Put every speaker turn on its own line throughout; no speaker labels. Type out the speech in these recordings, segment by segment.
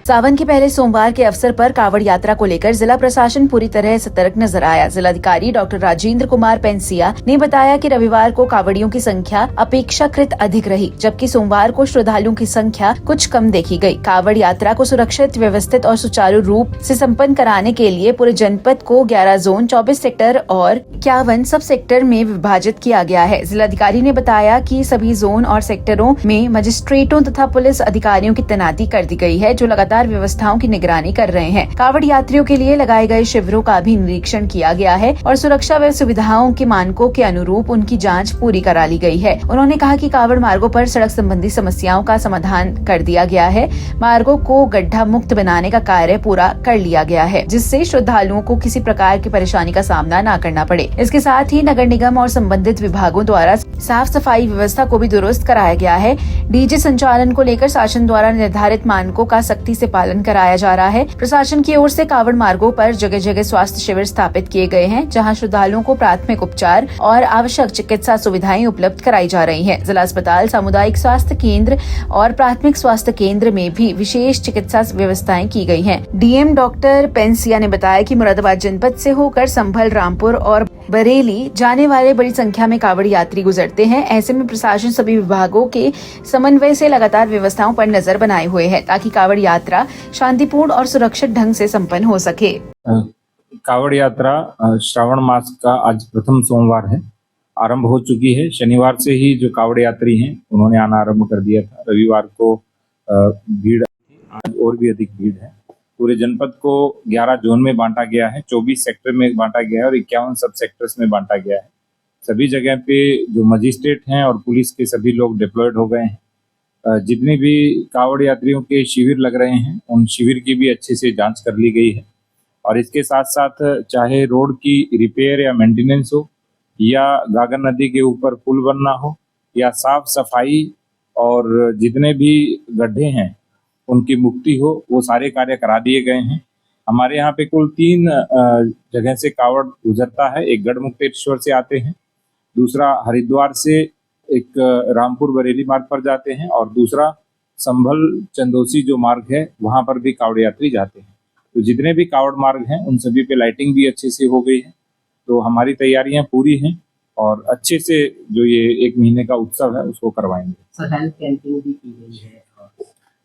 सावन के पहले सोमवार के अवसर पर कावड़ यात्रा को लेकर जिला प्रशासन पूरी तरह सतर्क नजर आया। जिलाधिकारी डॉक्टर राजेंद्र कुमार पेंसिया ने बताया कि रविवार को कावड़ियों की संख्या अपेक्षाकृत अधिक रही, जबकि सोमवार को श्रद्धालुओं की संख्या कुछ कम देखी गई। कावड़ यात्रा को सुरक्षित, व्यवस्थित और सुचारू रूप से संपन्न कराने के लिए पूरे जनपद को 11 जोन, 24 सेक्टर और 51 सब सेक्टर में विभाजित किया गया है। जिलाधिकारी ने बताया कि सभी जोन और सेक्टरों में मजिस्ट्रेटों तथा पुलिस अधिकारियों की तैनाती कर दी गई है, जो लगातार व्यवस्थाओं की निगरानी कर रहे हैं। कावड़ यात्रियों के लिए लगाए गए शिविरों का भी निरीक्षण किया गया है और सुरक्षा व सुविधाओं के मानकों के अनुरूप उनकी जांच पूरी करा ली गई है। उन्होंने कहा कि कावड़ मार्गों पर सड़क संबंधी समस्याओं का समाधान कर दिया गया है। मार्गों को गड्ढा मुक्त बनाने का कार्य पूरा कर लिया गया है, जिससे श्रद्धालुओं को किसी प्रकार की परेशानी का सामना न करना पड़े। इसके साथ ही नगर निगम और संबंधित विभागों द्वारा साफ सफाई व्यवस्था को भी दुरुस्त कराया गया है। डीजे संचालन को लेकर शासन द्वारा निर्धारित मानकों का सख्ती से पालन कराया जा रहा है। प्रशासन की ओर से कावड़ मार्गों पर जगह जगह स्वास्थ्य शिविर स्थापित किए गए हैं, जहां श्रद्धालुओं को प्राथमिक उपचार और आवश्यक चिकित्सा सुविधाएं उपलब्ध कराई जा रही हैं। जिला अस्पताल, सामुदायिक स्वास्थ्य केंद्र और प्राथमिक स्वास्थ्य केंद्र में भी विशेष चिकित्सा व्यवस्थाएं की गई हैं। डीएम डॉक्टर पेंसिया ने बताया कि मुरादाबाद जनपद से होकर संभल, रामपुर और बरेली जाने वाले बड़ी संख्या में कावड़ यात्री गुजरते हैं। ऐसे में प्रशासन सभी विभागों के समन्वय से लगातार व्यवस्थाओं पर नजर बनाए हुए है, ताकि कावड़ यात्रा शांतिपूर्ण और सुरक्षित ढंग से संपन्न हो सके।
कावड़ यात्रा श्रावण मास का आज प्रथम सोमवार है, आरंभ हो चुकी है। शनिवार से ही जो कावड़ यात्री हैं उन्होंने आना आरंभ कर दिया था। रविवार को भीड़, आज और भी अधिक भीड़ है। पूरे जनपद को 11 जोन में बांटा गया है, 24 सेक्टर में बांटा गया है और 51 सब सेक्टर्स में बांटा गया है। सभी जगह पे जो मजिस्ट्रेट हैं और पुलिस के सभी लोग डिप्लॉयड हो गए हैं। जितने भी कावड़ यात्रियों के शिविर लग रहे हैं उन शिविर की भी अच्छे से जांच कर ली गई है। और इसके साथ साथ चाहे रोड की रिपेयर या मेंटेनेंस हो, या गागर नदी के ऊपर पुल बनना हो, या साफ सफाई और जितने भी गड्ढे हैं उनकी मुक्ति हो, वो सारे कार्य करा दिए गए हैं। हमारे यहाँ पे कुल 3 जगह से कावड़ गुजरता है। एक गढ़मुक्तेश्वर से आते हैं, दूसरा हरिद्वार से एक रामपुर बरेली मार्ग पर जाते हैं और दूसरा संभल चंदोसी जो मार्ग है वहां पर भी कावड़ यात्री जाते हैं। तो जितने भी कावड़ मार्ग हैं उन सभी पे लाइटिंग भी अच्छे से हो गई है। तो हमारी तैयारियां पूरी हैं और अच्छे से जो ये 1 महीने का उत्सव है उसको करवाएंगे।
सर, हेल्थ कैंपिंग भी की गई है।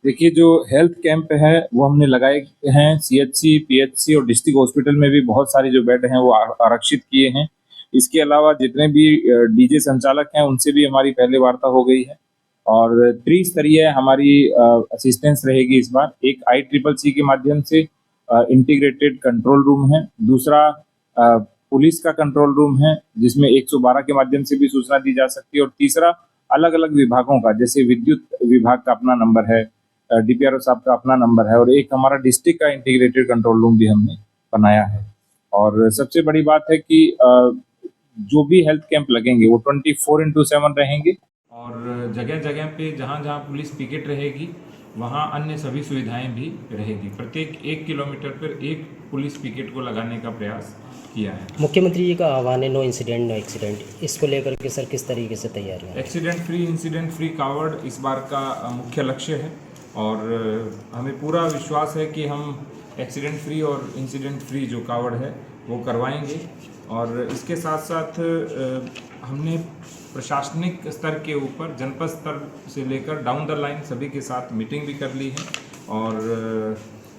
देखिए, जो हेल्थ कैंप है वो हमने लगाए हैं। सीएचसी, पीएचसी और डिस्ट्रिक्ट हॉस्पिटल में भी बहुत सारे जो बेड हैं वो आरक्षित किए हैं। इसके अलावा जितने भी डीजे संचालक हैं उनसे भी हमारी पहले वार्ता हो गई है और त्रिस्तरीय हमारी असिस्टेंस रहेगी इस बार। एक ICCC के माध्यम से इंटीग्रेटेड कंट्रोल रूम है, दूसरा पुलिस का कंट्रोल रूम है जिसमें 112 के माध्यम से भी सूचना दी जा सकती है, और तीसरा अलग अलग विभागों का, जैसे विद्युत विभाग का अपना नंबर है, DPRO साहब का अपना नंबर है, और एक हमारा डिस्ट्रिक्ट का इंटीग्रेटेड कंट्रोल रूम भी हमने बनाया है। और सबसे बड़ी बात है कि जो भी हेल्थ कैंप लगेंगे वो 24x7 रहेंगे और जगह जगह पे जहाँ जहाँ पुलिस पिकेट रहेगी वहाँ अन्य सभी सुविधाएं भी रहेगी। प्रत्येक 1 किलोमीटर पर 1 पुलिस पिकेट को लगाने का प्रयास किया है।
मुख्यमंत्री जी का आह्वान है नो इंसिडेंट नो एक्सीडेंट, इसको लेकर के सर किस तरीके से तैयारी है?
एक्सीडेंट फ्री, इंसिडेंट फ्री कावड़ इस बार का मुख्य लक्ष्य है और हमें पूरा विश्वास है कि हम एक्सीडेंट फ्री और इंसिडेंट फ्री जो कावड़ है वो करवाएंगे। और इसके साथ साथ हमने प्रशासनिक स्तर के ऊपर जनपद स्तर से लेकर डाउन द लाइन सभी के साथ मीटिंग भी कर ली है और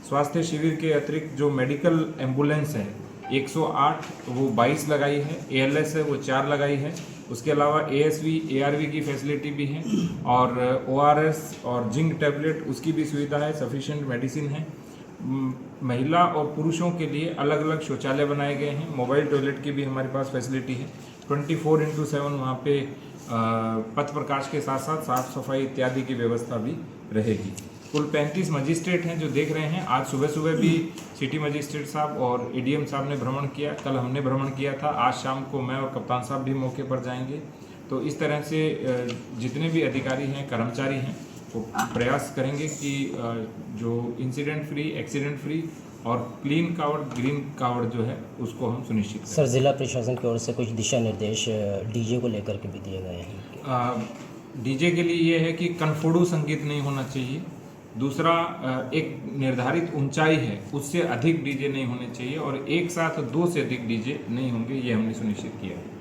स्वास्थ्य शिविर के अतिरिक्त जो मेडिकल एम्बुलेंस है 108 वो 22 लगाई है, ALS है वो 4 लगाई है। उसके अलावा ASV, ARV की फैसिलिटी भी है और ORS और जिंक टैबलेट उसकी भी सुविधा है, सफिशिएंट मेडिसिन है। महिला और पुरुषों के लिए अलग अलग शौचालय बनाए गए हैं, मोबाइल टॉयलेट की भी हमारे पास फैसिलिटी है। 24x7 वहाँ पे पथ प्रकाश के साथ साथ साफ सफाई इत्यादि की व्यवस्था भी रहेगी। कुल 35 मजिस्ट्रेट हैं जो देख रहे हैं। आज सुबह सुबह भी सिटी मजिस्ट्रेट साहब और ADM साहब ने भ्रमण किया, कल हमने भ्रमण किया था, आज शाम को मैं और कप्तान साहब भी मौके पर जाएंगे। तो इस तरह से जितने भी अधिकारी हैं, कर्मचारी हैं, वो प्रयास करेंगे कि जो इंसिडेंट फ्री, एक्सीडेंट फ्री और क्लीन कावड़, ग्रीन कावड़ जो है उसको हम सुनिश्चित करें।
सर, जिला प्रशासन की ओर से कुछ दिशा निर्देश डीजे को लेकर के भी दिए गए हैं?
डीजे के लिए ये है कि कनफोड़ू संगीत नहीं होना चाहिए दूसरा एक निर्धारित ऊंचाई है उससे अधिक डीजे नहीं होने चाहिए और एक साथ 2 से अधिक डीजे नहीं होंगे, ये हमने सुनिश्चित किया है।